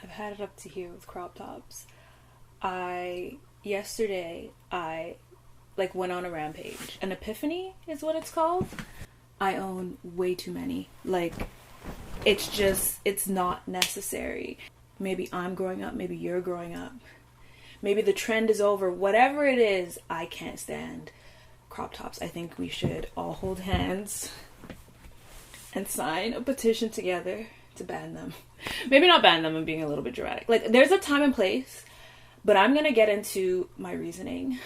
I've had it up to here with crop tops. Yesterday I like went on a rampage. An epiphany is what it's called. I own way too many. Like, it's not necessary. Maybe I'm growing up, maybe you're growing up. Maybe the trend is over. Whatever it is, I can't stand crop tops. I think we should all hold hands and sign a petition together to ban them. Maybe not ban them, I'm being a little bit dramatic. Like, there's a time and place, but I'm gonna get into my reasoning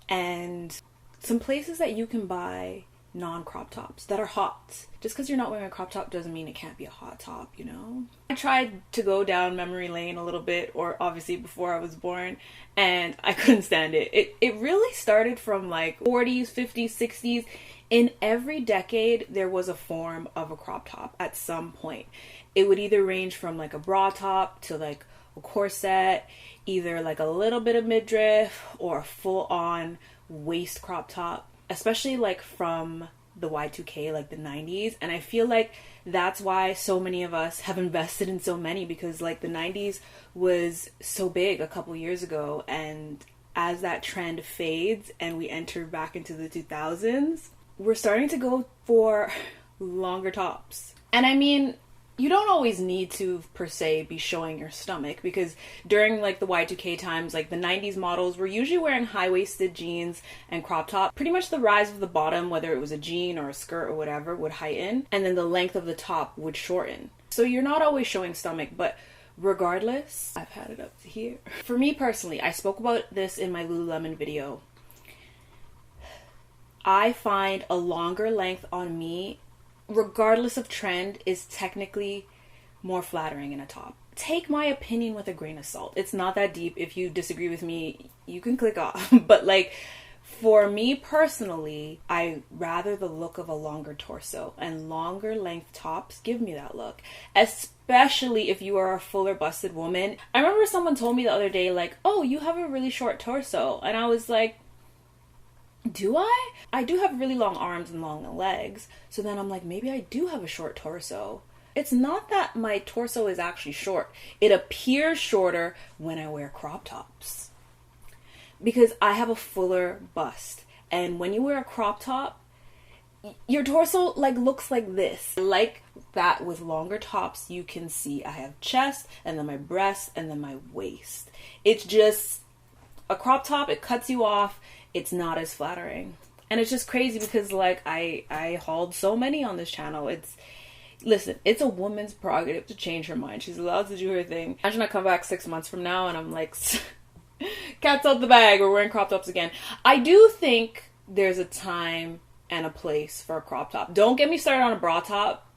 and some places that you can buy non-crop tops that are hot. Just because you're not wearing a crop top doesn't mean it can't be a hot top, you know? I tried to go down memory lane a little bit, or obviously before I was born, and I couldn't stand it. It really started from like 40s, 50s, 60s. In every decade, there was a form of a crop top at some point. It would either range from like a bra top to like a corset, either like a little bit of midriff or a full-on waist crop top, especially like from the Y2K, like the 90s. And I feel like that's why so many of us have invested in so many, because like the 90s was so big a couple years ago, and as that trend fades and we enter back into the 2000s, we're starting to go for longer tops. And I mean, you don't always need to per se be showing your stomach, because during like the Y2K times, like the 90s models were usually wearing high-waisted jeans and crop top. Pretty much the rise of the bottom, whether it was a jean or a skirt or whatever, would heighten, and then the length of the top would shorten. So you're not always showing stomach, but regardless, I've had it up to here. For me personally, I spoke about this in my Lululemon video. I find a longer length on me, regardless of trend, is technically more flattering in a top. Take my opinion with a grain of salt. It's not that deep. If you disagree with me, you can click off. But like, for me personally, I rather the look of a longer torso, and longer length tops give me that look, especially if you are a fuller busted woman. I remember someone told me the other day, like, oh, you have a really short torso. And I was like, do I? I do have really long arms and long legs. So then I'm like, maybe I do have a short torso. It's not that my torso is actually short. It appears shorter when I wear crop tops, because I have a fuller bust. And when you wear a crop top, your torso like looks like this. Like that with longer tops, you can see I have chest, and then my breast, and then my waist. It's just a crop top. It cuts you off. It's not as flattering. And it's just crazy because like I hauled so many on this channel. Listen, it's a woman's prerogative to change her mind. She's allowed to do her thing. Imagine I come back 6 months from now and I'm like, cat's out the bag, we're wearing crop tops again. I do think there's a time and a place for a crop top. Don't get me started on a bra top.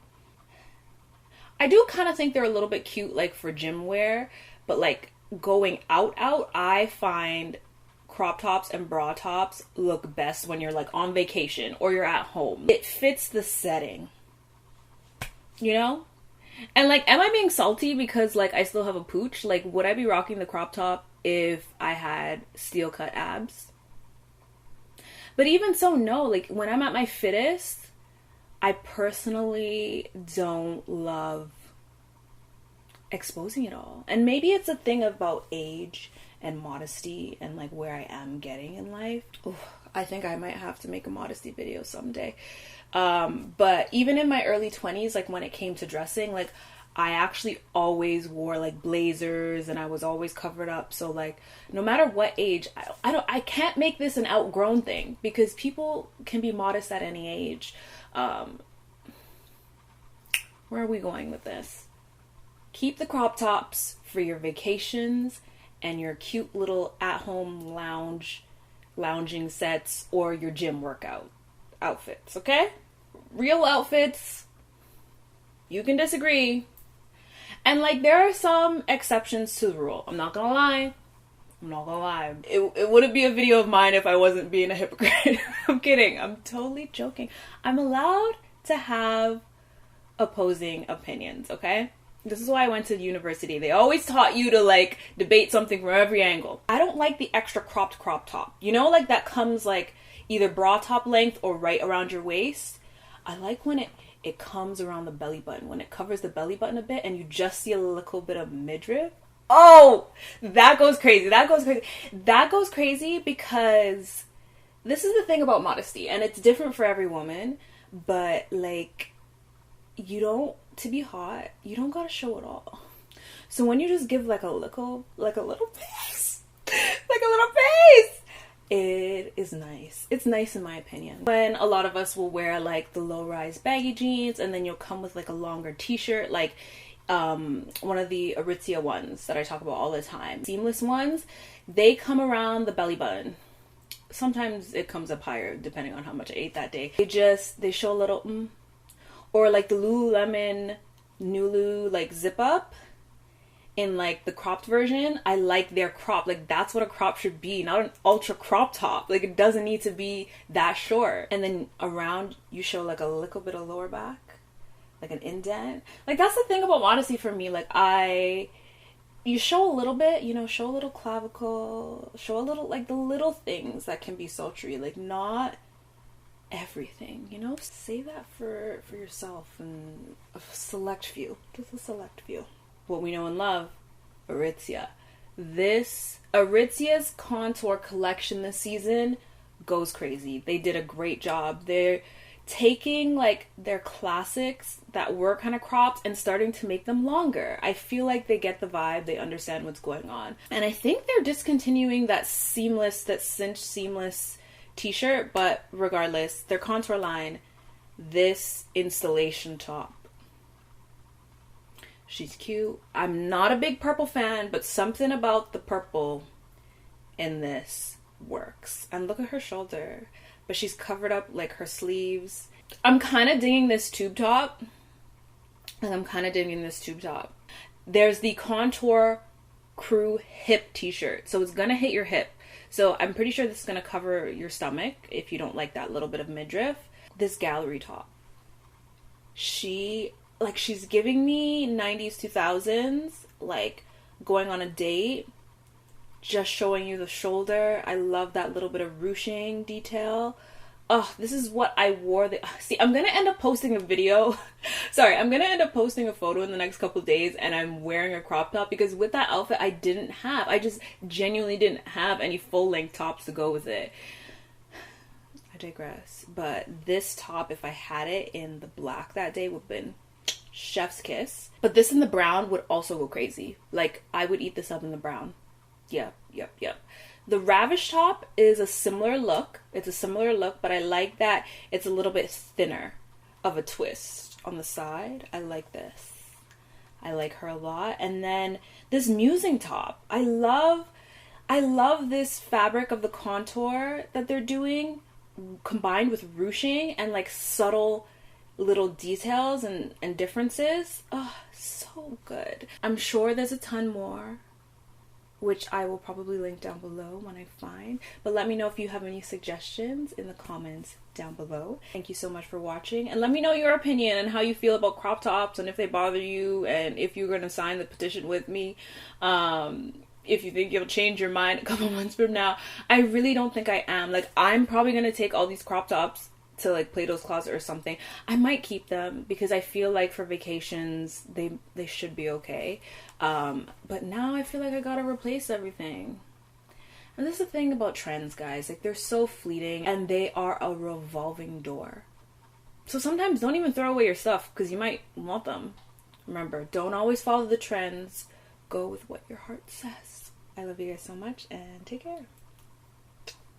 I do kind of think they're a little bit cute like for gym wear, but like going out, I find crop tops and bra tops look best when you're like on vacation or you're at home. It fits the setting, you know? And like, am I being salty because like I still have a pooch? Like, would I be rocking the crop top if I had steel cut abs? But even so, no. Like, when I'm at my fittest, I personally don't love exposing it all. And maybe it's a thing about age and modesty and like where I am getting in life. Ooh, I think I might have to make a modesty video someday. But even in my early 20s, like when it came to dressing, like I actually always wore like blazers and I was always covered up. So like no matter what age, I can't make this an outgrown thing, because people can be modest at any age. Where are we going with this? Keep the crop tops for your vacations and your cute little at-home lounging sets or your gym workout outfits, okay? Real outfits, you can disagree. And like, there are some exceptions to the rule. I'm not gonna lie. It wouldn't be a video of mine if I wasn't being a hypocrite. I'm kidding. I'm totally joking. I'm allowed to have opposing opinions, okay? This is why I went to university. They always taught you to like debate something from every angle. I don't like the extra cropped crop top. You know, like that comes like either bra top length or right around your waist. I like when it comes around the belly button, when it covers the belly button a bit and you just see a little bit of midriff. Oh, that goes crazy. That goes crazy. That goes crazy because this is the thing about modesty, and it's different for every woman, but like, you don't, to be hot, you don't gotta show it all. So when you just give like a little piece, like a little piece, it is nice. It's nice in my opinion. When a lot of us will wear like the low-rise baggy jeans, and then you'll come with like a longer t-shirt, like one of the Aritzia ones that I talk about all the time, seamless ones, they come around the belly button. Sometimes it comes up higher depending on how much I ate that day. They show a little or like the Lululemon Nulu like zip up in like the cropped version. I like their crop. Like that's what a crop should be, not an ultra crop top. Like it doesn't need to be that short. And then around you show like a little bit of lower back, like an indent. Like that's the thing about modesty for me. Like you show a little bit, you know, show a little clavicle, show a little, like the little things that can be sultry, like not everything, you know. Save that for yourself and a select few, just a select few. What we know and love, Aritzia. This Aritzia's contour collection this season goes crazy. They did a great job. They're taking like their classics that were kind of cropped and starting to make them longer. I feel like they get the vibe, they understand what's going on. And I think they're discontinuing that cinched seamless t-shirt, but regardless, their contour line, this installation top, she's cute. I'm not a big purple fan, but something about the purple in this works. And look at her shoulder. But she's covered up like her sleeves. I'm kind of digging this tube top. There's the Contour Crew hip t-shirt. So it's gonna hit your hip. So I'm pretty sure this is gonna cover your stomach if you don't like that little bit of midriff. This gallery top. She's giving me 90s, 2000s, like going on a date. Just showing you the shoulder. I love that little bit of ruching detail. Oh, this is what I wore. See, I'm going to end up posting a video. Sorry, I'm going to end up posting a photo in the next couple of days, and I'm wearing a crop top because with that outfit, I just genuinely didn't have any full-length tops to go with it. I digress. But this top, if I had it in the black that day, would have been chef's kiss. But this in the brown would also go crazy. Like, I would eat this up in the brown. Yep. The Ravish top is a similar look. It's a similar look, but I like that it's a little bit thinner of a twist on the side. I like this. I like her a lot. And then this musing top. I love this fabric of the contour that they're doing combined with ruching and like subtle little details and differences. Oh, so good. I'm sure there's a ton more, which I will probably link down below when I find. But let me know if you have any suggestions in the comments down below. Thank you so much for watching. And let me know your opinion and how you feel about crop tops and if they bother you and if you're going to sign the petition with me. If you think you'll change your mind a couple months from now. I really don't think I am. Like, I'm probably going to take all these crop tops to like Plato's Closet or something. I might keep them because I feel like for vacations they should be okay. But now I feel like I gotta replace everything. And this is the thing about trends, guys. Like, they're so fleeting and they are a revolving door. So sometimes don't even throw away your stuff because you might want them. Remember, don't always follow the trends. Go with what your heart says. I love you guys so much and take care.